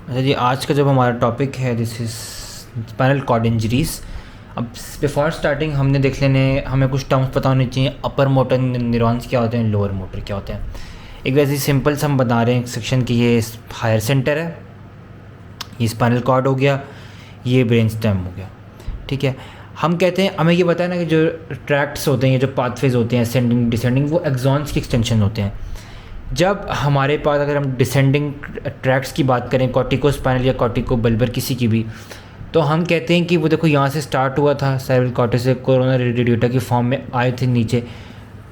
अच्छा जी, आज का जब हमारा टॉपिक है this is spinal cord injuries. अब बिफोर स्टार्टिंग हमने देख लेने हमें कुछ टर्म्स पता होने चाहिए। अपर मोटर न्यूरॉन्स क्या होते हैं, लोअर मोटर क्या होते हैं। एक वैसे सिंपल से हम बता रहे हैं सेक्शन की, ये हायर सेंटर है, ये स्पाइनल कॉर्ड हो गया, ये ब्रेन स्टेम हो गया। ठीक है, हम कहते हैं, हमें ये पता है ना कि जो ट्रैक्ट्स होते हैं, ये जो पाथवेज होते हैं असेंडिंग डिसेंडिंग, वो एक्सॉन्स की एक्सटेंशन होते हैं। जब हमारे पास अगर हम डिसेंडिंग ट्रैक्ट्स की बात करें, कॉर्टिकोस्पाइनल या कॉर्टिकोबल्बर किसी की भी, तो हम कहते हैं कि वो देखो यहाँ से स्टार्ट हुआ था, सेरेब्रल कॉर्टेक्स से कोरोना रेडिएटा की फॉर्म में आए थे नीचे,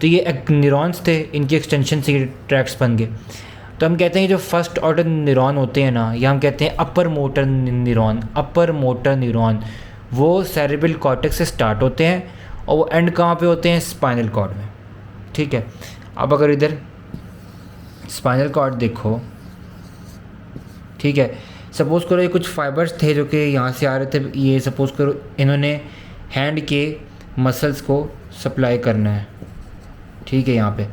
तो ये एक न्यूरॉन्स थे, इनकी एक्सटेंशन से ट्रैक्ट्स बन गए। तो हम कहते हैं जो फर्स्ट ऑर्डर न्यूरॉन होते हैं ना, या हम कहते हैं अपर मोटर न्यूरॉन, अपर मोटर न्यूरॉन, वो सेरेब्रल कॉर्टेक्स से स्टार्ट होते हैं और वो एंड कहाँ पे होते हैं, स्पाइनल कॉर्ड में। ठीक है, अब अगर इधर स्पाइनल कॉर्ड देखो, ठीक है, सपोज़ करो ये कुछ फाइबर्स थे जो कि यहाँ से आ रहे थे, ये सपोज़ करो इन्होंने हैंड के मसल्स को सप्लाई करना है। ठीक है, यहाँ पे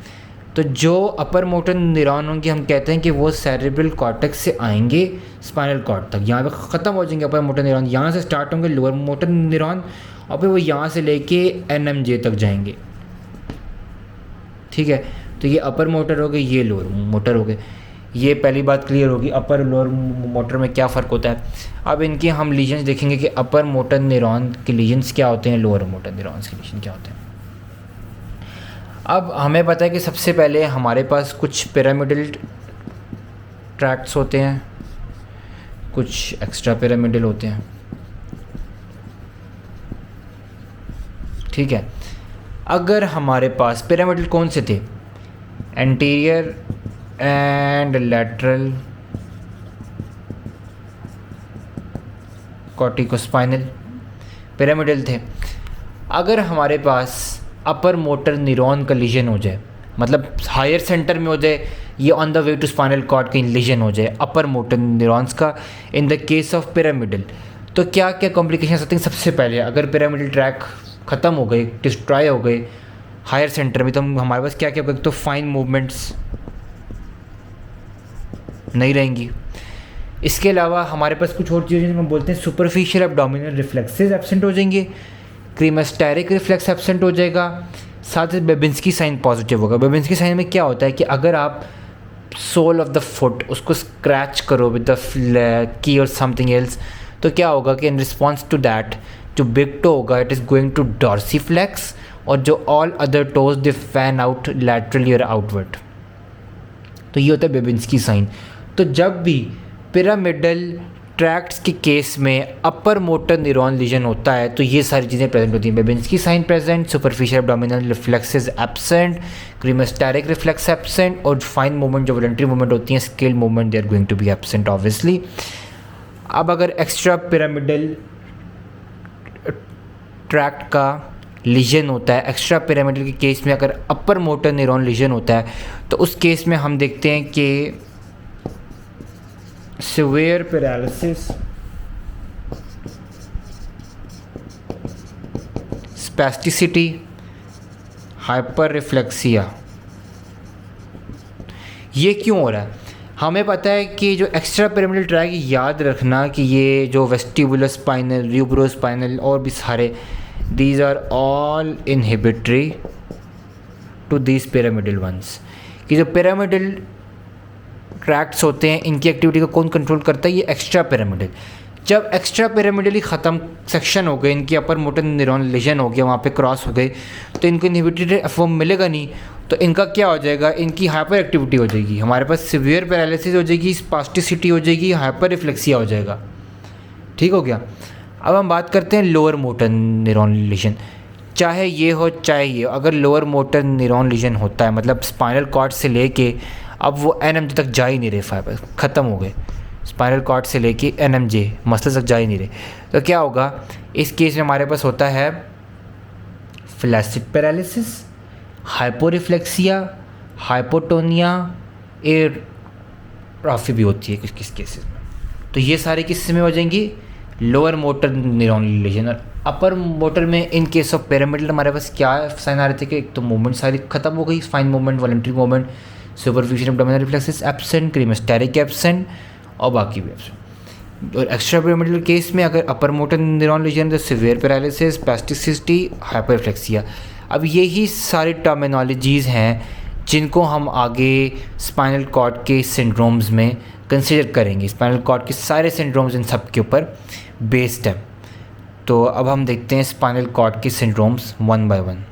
तो जो अपर मोटर न्यूरॉन होंगे हम कहते हैं कि वो सेरेब्रल कॉर्टेक्स से आएंगे स्पाइनल कॉर्ड तक, यहाँ पे ख़त्म हो जाएंगे अपर मोटर न्यूरॉन, यहाँ से स्टार्ट होंगे लोअर मोटर न्यूरॉन और फिर वो यहाँ से लेके NMJ तक जाएंगे। ठीक है, तो ये अपर मोटर हो गए, ये लोअर मोटर हो गए। ये पहली बात क्लियर होगी, अपर लोअर मोटर में क्या फ़र्क होता है। अब इनके हम लीजन्स देखेंगे कि अपर मोटर न्यूरॉन के लीजन्स क्या होते हैं, लोअर मोटर न्यूरॉन्स के लीजन क्या होते हैं। अब हमें पता है कि सबसे पहले हमारे पास कुछ पिरामिडल ट्रैक्ट्स होते हैं, कुछ एक्स्ट्रा पिरामिडल होते हैं। ठीक है, अगर हमारे पास पिरामिडल कौन से थे, anterior and lateral corticospinal pyramidal थे। अगर हमारे पास अपर मोटर न्यूरॉन का लीजन हो जाए, मतलब हायर सेंटर में हो जाए, ये on the way to spinal cord का लीजन हो जाए अपर मोटर न्यूरॉन्स का in the case of pyramidal, तो क्या क्या कॉम्प्लिकेशन आती हैं। सबसे पहले अगर पिरामिडल ट्रैक ख़त्म हो गए, डिस्ट्रॉय हो गए हायर सेंटर में, तो हमारे पास क्या क्या होगा, तो फाइन मूवमेंट्स नहीं रहेंगी। इसके अलावा हमारे पास कुछ और चीज़ें हम बोलते हैं सुपरफिशियल एब्डोमिनल रिफ्लेक्सेस एब्सेंट हो जाएंगे, क्रीमास्टेरिक रिफ्लेक्स एब्सेंट हो जाएगा, साथ ही बेबिंस्की साइन पॉजिटिव होगा। बेबिंस्की साइन में क्या होता है कि अगर आप सोल ऑफ द फुट उसको स्क्रैच करो विद द की और समथिंग एल्स, तो क्या होगा कि इन रिस्पॉन्स टू दैट जो बिग टो होगा इट इज़ गोइंग टू डॉर्सीफ्लेक्स, और जो ऑल अदर टोज दे फैन आउट लैटरली और आउटवर्ड। तो ये होता है बेबिंस्की साइन। तो जब भी पिरामिडल ट्रैक्ट्स के केस में अपर मोटर न्यूरॉन लीजन होता है तो ये सारी चीज़ें प्रेजेंट होती हैं। Babinski sign present, superficial abdominal reflexes absent, cremasteric reflex absent, और फाइन मूवमेंट जो वॉलंटरी मूवमेंट होती हैं, scale movement, they are going to be absent obviously. अब अगर एक्स्ट्रा पिरामिडल ट्रैक्ट का लीजन होता है, एक्स्ट्रा पिरामिडल के केस में अगर अपर मोटर न्यूरॉन लीजन होता है, तो उस केस में हम देखते हैं कि सिवियर पैरालिसिस, स्पैस्टिसिटी, हाइपर रिफ्लेक्सिया। ये क्यों हो रहा है, हमें पता है कि जो एक्स्ट्रा पिरामिडल ट्रैक, याद रखना कि ये जो वेस्टिबुलर स्पाइनल, र्यूब्रोस्पाइनल और भी सारे, these are all inhibitory to these pyramidal ones। कि जो पिरामिडल ट्रैक्ट्स होते हैं इनकी एक्टिविटी को कौन कंट्रोल करता है, ये एक्स्ट्रा पिरामिडल। जब एक्स्ट्रा पिरामिडली ख़त्म सेक्शन हो गए, इनकी अपर मोटर न्यूरॉन लीजन हो गया, वहाँ पे क्रॉस हो गए, तो इनको इनहिबिटरी फॉर्म मिलेगा नहीं, तो इनका क्या हो जाएगा, इनकी हाइपर एक्टिविटी हो जाएगी, हमारे पास सिवियर पैरालिसिस हो जाएगी, स्पास्टिसिटी हो जाएगी, हाइपर रिफ्लेक्सिया हो जाएगा। ठीक हो गया। अब हम बात करते हैं लोअर मोटर न्यूरॉन लीजन। चाहे ये हो चाहे ये, अगर लोअर मोटर न्यूरॉन लीजन होता है, मतलब स्पाइनल कॉर्ड से लेके अब वो NMJ तक जा ही नहीं रहे, फाइबर ख़त्म हो गए, स्पाइनल कॉर्ड से लेके NMJ मसल तक जा ही नहीं रहे, तो क्या होगा, इस केस में हमारे पास होता है फ्लैसिड पैरालिसिस, हाइपोरिफ्लेक्सिया, हाइपोटोनिया, एट्रोफी भी होती है किस किस केसेस में। तो ये सारे किस में हो जाएंगी, लोअर मोटर न्यूरॉन लीजन। और अपर मोटर में इन केस ऑफ पिरामिडल हमारे पास क्या साइन आ रहे थे कि एक तो मूवमेंट सारी खत्म हो गई, fine movement, voluntary movement, superficial abdominal reflexes absent, cremasteric absent और बाकी भी एब्सेंट। और एक्स्ट्रा पिरामिडल केस में अगर अपर मोटर न्यूरॉन लीजन तो सिवियर पैरालिसिस, स्पैस्टिसिटी, हाइपरफ्लेक्सिया। अब यही सारी टर्मिनोलॉजीज़ हैं जिनको हम आगे स्पाइनल कॉर्ड के सिंड्रोम्स में कंसिडर करेंगे। स्पाइनल कॉर्ड के सारे सिंड्रोम्स इन सब के ऊपर बेस्ड है। तो अब हम देखते हैं स्पाइनल कॉर्ड के सिंड्रोम्स वन बाय वन।